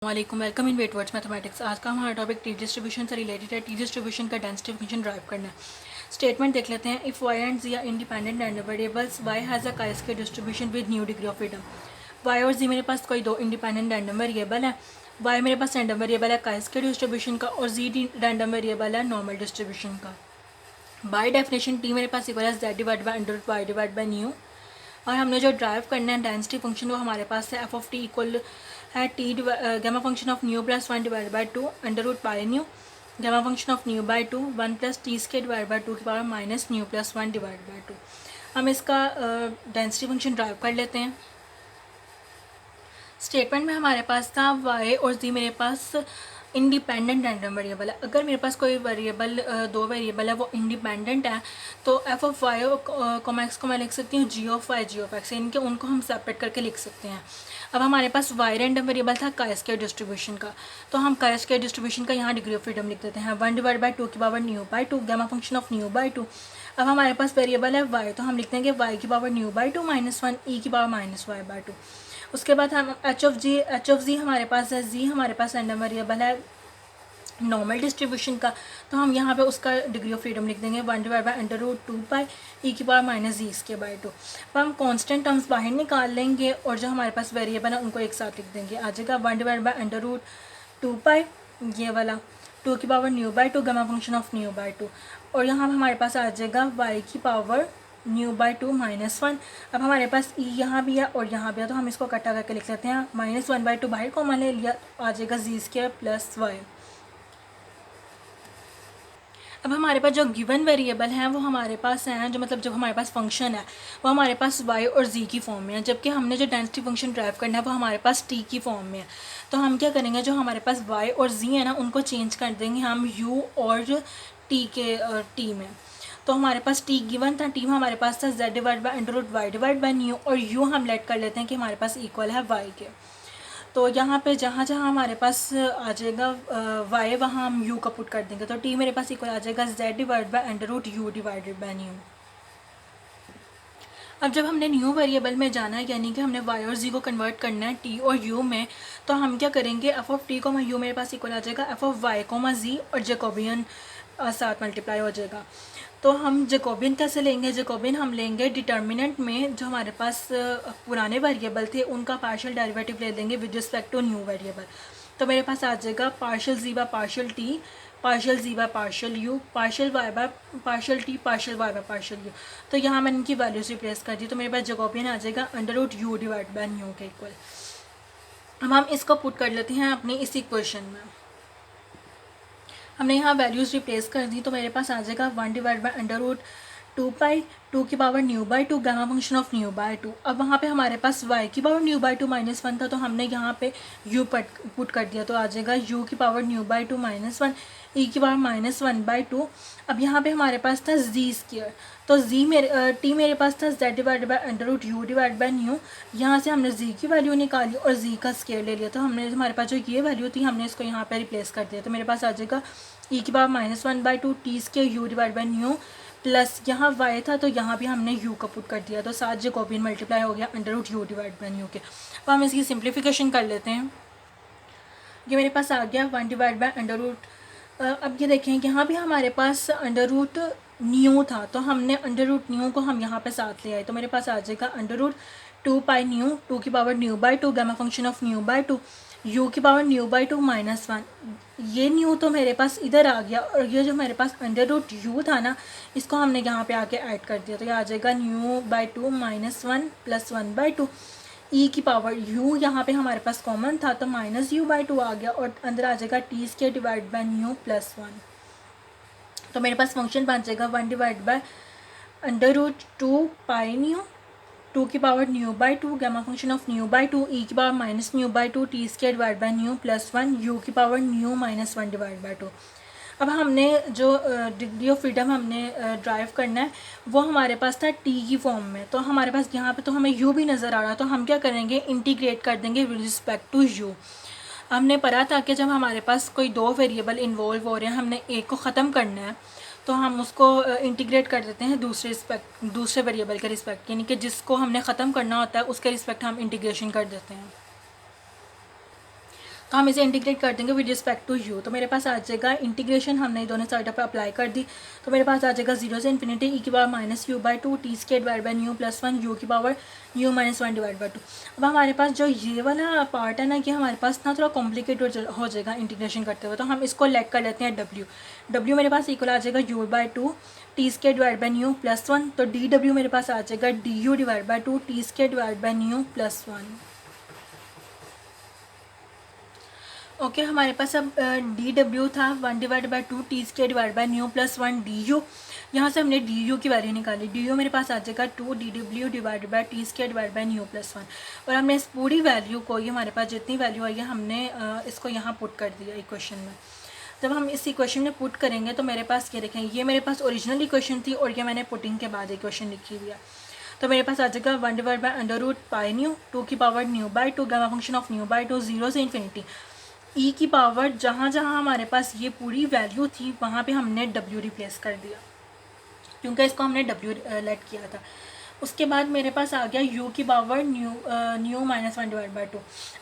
वालेकुम, welcome in वेटवर्ड्स mathematics. आज का हमारा टॉपिक टी डिस्ट्रीब्यूशन से रिलेटेड है। टी डिस्ट्रीब्यूशन का डेंसिटी फंक्शन ड्राइव करना है। स्टेटमेंट देख लेते हैं। If Y and G are independent and variables, Y has a chi-square distribution with nu degree of freedom. Y और जी मेरे पास कोई दो इंडिपेंडेंट रैंडम वेरिएबल है। वाई मेरे पास रैंडम वेरिएबल है chi-square डिस्ट्रीब्यूशन का, और जी रैंडम वेरिएबल है नॉर्मल डिस्ट्रीब्यूशन का। बाई डेफिनेशन टी मेरे पास इक्वल है z divide by under root Y divide by nu. और हमने जो ड्राइव करना है डेंसिटी फंक्शन वो हमारे पास है एफ ऑफ टी इक्वल है T gamma function of nu plus 1 divide by 2 under root by nu gamma function of nu by 2 1 plus T square divide by 2 की power minus nu plus 1 divide by 2। हम इसका density function drive कर लेते हैं। Statement में हमारे पास था वाई और जी मेरे पास इंडिपेंडेंट रैंडम वेरिएबल है। अगर मेरे पास कोई वेरिएबल दो वेरिएबल है वो इंडिपेंडेंट है तो एफ ऑफ वाई एक्स को मैं लिख सकती हूँ जी ऑफ एक्स, इनके उनको हम सेपरेट करके लिख सकते हैं। अब हमारे पास वाई रैंडम वेरिएबल था chi-square डिस्ट्रीब्यूशन का, तो हम chi-square डिस्ट्रीब्यूशन का यहाँ डिग्री ऑफ फ्रीडम लिख देते हैं 1 डिवाइड बाई 2 की power nu by 2 gamma function of nu by 2। अब हमारे पास वेरिएबल है y, तो हम लिखते हैं कि y की power nu by 2 minus 1 e की पावर माइनस वाई बाई 2। उसके बाद हम एच ऑफ जी हमारे पास है, जी हमारे पास रैंडम वेरिएबल है नॉर्मल डिस्ट्रीब्यूशन का, तो हम यहाँ पे उसका डिग्री ऑफ फ्रीडम लिख देंगे 1 डिवाइड बाई अंडर रूट 2 पाई ई की पावर माइनस जी इसके बाई 2। अब हम कांस्टेंट टर्म्स बाहर निकाल लेंगे और जो हमारे पास वेरिएबल है उनको एक साथ लिख देंगे। आ जाएगा 1 divide by under root 2 pi ये वाला 2 की power nu by 2 gamma function of nu by 2, और यहाँ हमारे पास आ जाएगा y की पावर न्यू बाई 2 माइनस 1। अब हमारे पास ई यहाँ भी है और यहाँ भी है, तो हम इसको इकट्ठा करके लिख लेते हैं माइनस 1 बाई 2 बाहर कॉमन ले लिया, आ जाएगा जी स्क्वायर प्लस वाई। अब हमारे पास जो गिवन वेरिएबल हैं वो हमारे पास हैं, जो मतलब जब हमारे पास फंक्शन है वो हमारे पास y और z की फॉर्म में है, जबकि हमने जो डेंसिटी फंक्शन ड्राइव करना है वो हमारे पास t की फॉर्म में है। तो हम क्या करेंगे, जो हमारे पास y और z है ना उनको चेंज कर देंगे हम u और t के t में। तो हमारे पास t गिवन था, t में हमारे पास था z divide by under root Y divide by nu, और u हम लेट कर लेते हैं कि हमारे पास इक्वल है y के। तो यहाँ पे जहाँ जहाँ हमारे पास आ जाएगा y वहाँ हम u का पुट कर देंगे, तो t मेरे पास इक्वल आ जाएगा z divide by under root U divided by nu. अब जब हमने न्यू वेरिएबल में जाना है, यानी कि हमने y और z को कन्वर्ट करना है t और u में, तो हम क्या करेंगे, f ऑफ t को u मेरे पास इक्वल आ जाएगा f ऑफ y z और जैकोबियन साथ मल्टीप्लाई हो जाएगा। तो हम जैकोबियन कैसे लेंगे, जैकोबियन हम लेंगे डिटर्मिनेंट में जो हमारे पास पुराने वेरिएबल थे उनका पार्शियल डेरिवेटिव ले लेंगे with respect to new variable. तो मेरे पास आ जाएगा partial G by partial T, partial G by partial U, partial Y by partial T, partial Y by partial U. तो यहाँ मैंने इनकी वैल्यूज रिप्लेस कर दी, तो मेरे पास जैकोबियन आ जाएगा under root U divide by nu के इक्वल। अब हम इसको पुट कर लेते हैं अपनी इस इक्वेशन में। हमने यहाँ वैल्यूज़ रिप्लेस कर दी, तो मेरे पास आ जाएगा 1 divide by under root 2 pi 2 की power nu by 2 gamma function of nu by 2। अब वहाँ पे हमारे पास y की पावर न्यू बाई 2 माइनस 1 था, तो हमने यहाँ पे u पुट कर दिया, तो आ जाएगा u की power nu by 2 minus 1 e की पावर माइनस 1 बाई 2। अब यहाँ पे हमारे पास था z स्क्वायर, तो t मेरे पास था z divide by under root U divide by nu. यहाँ से हमने z की वैल्यू निकाली और z का स्क्वायर ले लिया, तो हमने हमारे पास जो ये वैल्यू थी हमने इसको यहाँ पे रिप्लेस कर दिया, तो मेरे पास आ जाएगा e की power minus 1 by 2 t square you divide by nu plus यहाँ y था तो यहाँ भी हमने u का पुट कर दिया, तो साथ जैकोबियन मल्टीप्लाई हो गया under root U divide by nu के। अब हम इसकी सिंप्लीफिकेशन कर लेते हैं। ये मेरे पास आ गया 1 डिवाइड बाई अंडर रूट। अब ये देखें यहाँ भी हमारे पास अंडर रूट न्यू था, तो हमने अंडर रूट न्यू को हम यहाँ पे साथ ले आए, तो मेरे पास आ जाएगा अंडर रूट 2 पाई न्यू 2 की power nu by 2 gamma function of nu by 2 U की पावर न्यू बाई 2 माइनस 1। ये न्यू तो मेरे पास इधर आ गया, और ये जो मेरे पास अंडर रूट यू था ना इसको हमने यहाँ पे आके ऐड कर दिया, तो ये आ जाएगा new by 2 minus 1 plus 1 by 2 e की पावर u यहाँ पे हमारे पास कॉमन था तो माइनस यू बाई 2 आ गया, और अंदर आ जाएगा t square divide by nu plus 1। तो मेरे पास फंक्शन बन जाएगा 1 divide by under root 2 pi nu 2 की power nu by 2 gamma function of nu by 2 e की power minus nu by 2 t square divide by nu plus 1 u की power nu minus 1 divide by 2। अब हमने जो degree of freedom हमने derive करना है वो हमारे पास था t की फॉर्म में, तो हमारे पास यहाँ पे तो हमें u भी नज़र आ रहा, तो हम क्या करेंगे इंटीग्रेट कर देंगे विद रिस्पेक्ट टू u। हमने पढ़ा था कि जब हमारे पास कोई दो वेरिएबल इन्वॉल्व हो रहे हैं, हमने एक को ख़त्म करना है तो हम उसको इंटीग्रेट कर देते हैं दूसरे वेरिएबल के रिस्पेक्ट, यानी कि जिसको हमने ख़त्म करना होता है उसके रिस्पेक्ट हम इंटीग्रेशन कर देते हैं। तो हम इसे इंटीग्रेट कर देंगे विद रिस्पेक्ट टू यू। तो मेरे पास आ जाएगा इंटीग्रेशन, हमने दोनों साइड पर अप्लाई कर दी, तो मेरे पास आ जाएगा 0 से इन्फिनिटी ई की power minus u by two t square divide by nu plus one u की power u minus one divide by two. अब हमारे पास जो ये वाला पार्ट है ना, कि हमारे पास ना थोड़ा कॉम्प्लिकेट हो जाएगा इंटीग्रेशन करते हुए, तो हम इसको लेग कर लेते हैं डब्ल्यू। डब्ल्यू मेरे पास इक्वल आ जाएगा you by two t square divide by nu plus one, तो डी डब्ल्यू मेरे पास आ जाएगा D you divide by two t square divide by nu plus one. Okay हमारे पास अब डी डब्ल्यू था 1 divide by two t square divide by nu plus one D you. यहाँ से हमने डी यू की वैल्यू निकाली, डी यू मेरे पास आ जाएगा 2 D W divide by T square divide by nu plus one. और हमने इस पूरी वैल्यू को, ये हमारे पास जितनी वैल्यू आई है, हमने इसको यहाँ पुट कर दिया इक्वेशन में। जब हम इस इक्वेशन में पुट करेंगे तो मेरे पास ये देखें, ये मेरे पास ओरिजिनल इक्वेशन थी और ये मैंने पुटिंग के बाद इक्वेशन लिखी हुई है। तो मेरे पास आ जाएगा 1 divide by under root pi nu two की power nu by two gamma function of nu by two 0 से इन्फिनिटी ई की पावर, जहाँ जहाँ हमारे पास ये पूरी वैल्यू थी वहाँ पे हमने डब्ल्यू रिप्लेस कर दिया, क्योंकि इसको हमने डब्ल्यू लेट किया था। उसके बाद मेरे पास आ गया u की power nu minus one divide by two.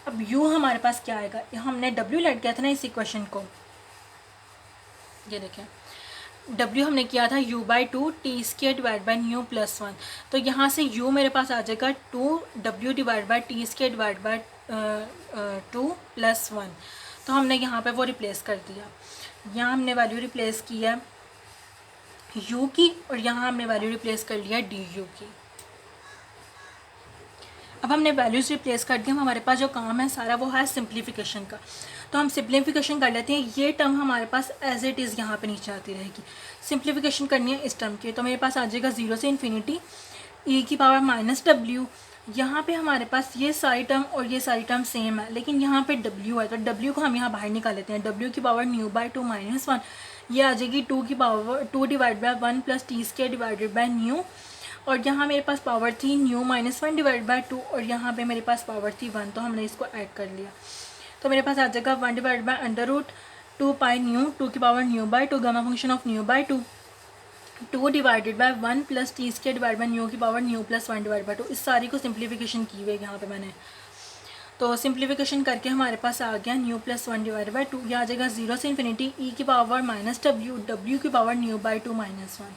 अब u हमारे पास क्या आएगा, हमने w लेट किया था ना इस इक्वेशन को, ये देखें w हमने किया था u by two t square divide by nu plus one. तो यहाँ से u मेरे पास आ जाएगा 2w divide by T square divide by two plus one. तो हमने यहाँ पे वो रिप्लेस कर दिया, यहाँ हमने वैल्यू रिप्लेस किया u की और यहाँ हमने वैल्यू रिप्लेस कर लिया डी यू की। अब हमने वैल्यूज़ रिप्लेस कर दी, हमारे पास जो काम है सारा वो है सिंप्लीफिकेशन का। तो हम सिंप्लीफिकेशन कर लेते हैं, ये टर्म हमारे पास एज इट इज़ यहाँ पे नीचे आती रहेगी। सिंप्लीफिकेशन करनी है इस टर्म की, तो मेरे पास आ जाएगा 0 से इन्फिनिटी ई की पावर माइनस डब्ल्यू। यहाँ पे हमारे पास ये सारी टर्म और ये सारी टर्म सेम है, लेकिन यहाँ पे w है, तो w को हम यहाँ बाहर निकाल लेते हैं। w की power nu by two minus one, ये आ जाएगी 2 की power 2 divide by one plus t square divided by nu. और यहाँ मेरे पास पावर थी new minus one divide by two, और यहाँ पे मेरे पास पावर थी 1, तो हमने इसको ऐड कर लिया। तो मेरे पास आ जाएगा 1 divide by under root 2 pi nu two की power nu by two gamma function of nu by two 2 divided by 1 plus t square divide by nu की power nu plus one divide by two. इस सारी को simplification की हुई है यहाँ पे मैंने, तो सिंप्लीफिकेशन करके हमारे पास आ गया new plus one divide by two. यह आ जाएगा 0 से इन्फिनिटी ई की पावर माइनस डब्ल्यू, डब्ल्यू की power nu by two minus one.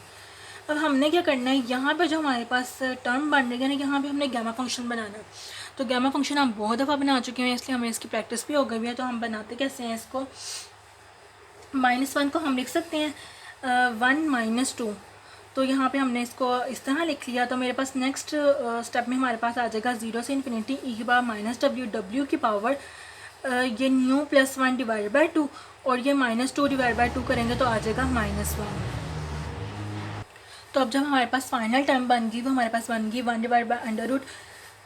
अब हमने क्या करना है, यहाँ पे जो हमारे पास टर्म बन रही है ना, यहाँ पे हमने गैमा फंक्शन बनाना है। तो गैमा फंक्शन हम बहुत दफ़ा बना चुके हैं, इसलिए हमें इसकी प्रैक्टिस भी हो गई है। तो हम बनाते कैसे हैं इसको, माइनस वन को हम लिख सकते हैं 1 माइनस टू, तो यहाँ पे हमने इसको इस तरह लिख लिया। तो मेरे पास नेक्स्ट स्टेप में हमारे पास आ जाएगा 0 से इन्फिनिटी ई की पावर माइनस डब्ल्यू, डब्ल्यू की पावर ये new plus one divide by two, और ये minus two divide by to करेंगे तो आ जाएगा माइनस वन। तो अब जब हमारे पास फाइनल टर्म बन गई, वो हमारे पास बन गई 1 divide by under root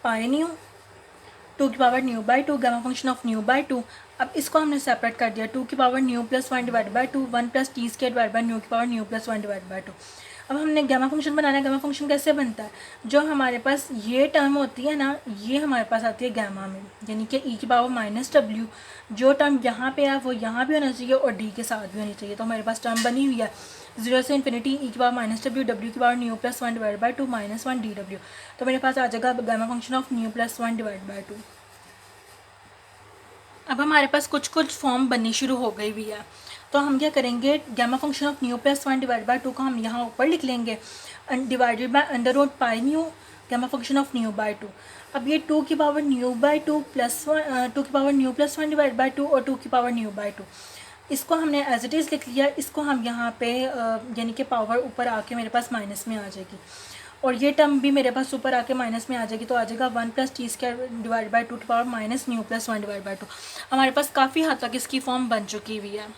pi nu 2 की power nu by two gamma function of nu by two. अब इसको हमने सेपरेट कर दिया, 2 की power nu plus one divide by two 1 plus t square divide by nu की power nu plus one divide by two. अब हमने gamma function बनाना है। गामा फंक्शन कैसे बनता है, जो हमारे पास ये टर्म होती है ना, ये हमारे पास आती है गामा में, यानी कि ई की पावर माइनस डब्ल्यू। जो टर्म यहाँ पे है वो यहाँ भी होना चाहिए और डी के साथ भी होनी चाहिए। तो हमारे पास टर्म बनी हुई है 0 से इन्फिनिटी ई की पावर माइनस डब्ल्यू, डब्ल्यू की power nu plus one divide by two minus one D W. तो मेरे पास आ जाएगा gamma function of nu plus one divide by two. अब हमारे पास कुछ कुछ फॉर्म बननी शुरू हो गई हुई है, तो हम क्या करेंगे, gamma function of nu plus one divide by two को हम यहाँ ऊपर लिख लेंगे, divided by under root pi nu gamma function of nu by two. अब ये 2 की power nu by two plus one, 2 की power nu plus one divide by two और 2 की पावर न्यू बाई टू, इसको हमने एज इट इज़ लिख लिया। इसको हम यहाँ पे यानी कि पावर ऊपर आके मेरे पास माइनस में आ जाएगी, और ये टर्म भी मेरे पास ऊपर आके माइनस में आ जाएगी। तो आ जाएगा 1 plus T square divide by two की power minus nu plus one divide by two. हमारे पास काफ़ी हद तक इसकी फॉर्म बन चुकी हुई है।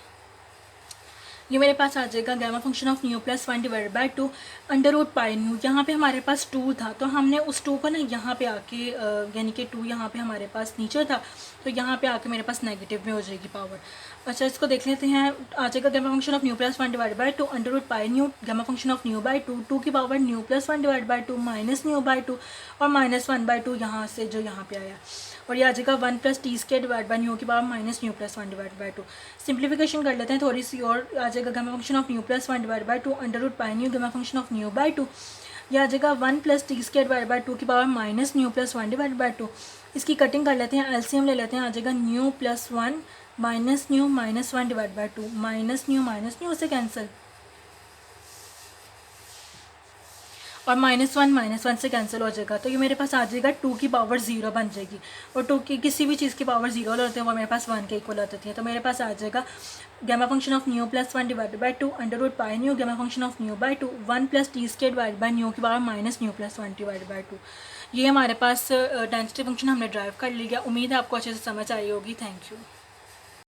ये मेरे पास आ जाएगा gamma function of nu plus one divide by two under root pi nu. यहाँ पे हमारे पास 2 था, तो हमने उस 2 को ना यहाँ पे आके यानी कि 2 यहाँ पे हमारे पास नीचे था, तो यहाँ पे आके मेरे पास नेगेटिव में हो जाएगी पावर। अच्छा, इसको देख लेते हैं। आ जाएगा gamma function of nu plus one divide by two under root pi nu gamma function of nu by two, 2 की power nu plus one divide by two minus nu by two और minus one by two यहाँ से जो यहाँ पे आया, और ये आ जाएगा 1 plus T square divide by nu की power minus nu plus one divide by two. Simplification कर लेते हैं थोड़ी सी, और आ जाएगा gamma function of nu plus one divide by two under root pi nu gamma function of nu by two. यह आ जाएगा 1 plus T square divide by two की power minus nu plus one divide by two, इसकी cutting कर लेते हैं, LCM ले लेते हैं, आ जाएगा new plus one minus nu divide by two, minus new से कैंसिल, और माइनस वन से कैंसिल हो जाएगा। तो ये मेरे पास आ जाएगा 2 की पावर 0 बन जाएगी, और 2 की किसी भी चीज़ की पावर 0 होते हैं वो मेरे पास 1 के इक्वल होती है। तो मेरे पास आ जाएगा gamma function of nu plus one divide by two under root pi nu gamma function of nu by two 1 plus t square divide by nu की power minus nu plus one divide by two. ये हमारे पास density function हमने derive कर लिया। उम्मीद है आपको अच्छे से समझ आई होगी। Thank you.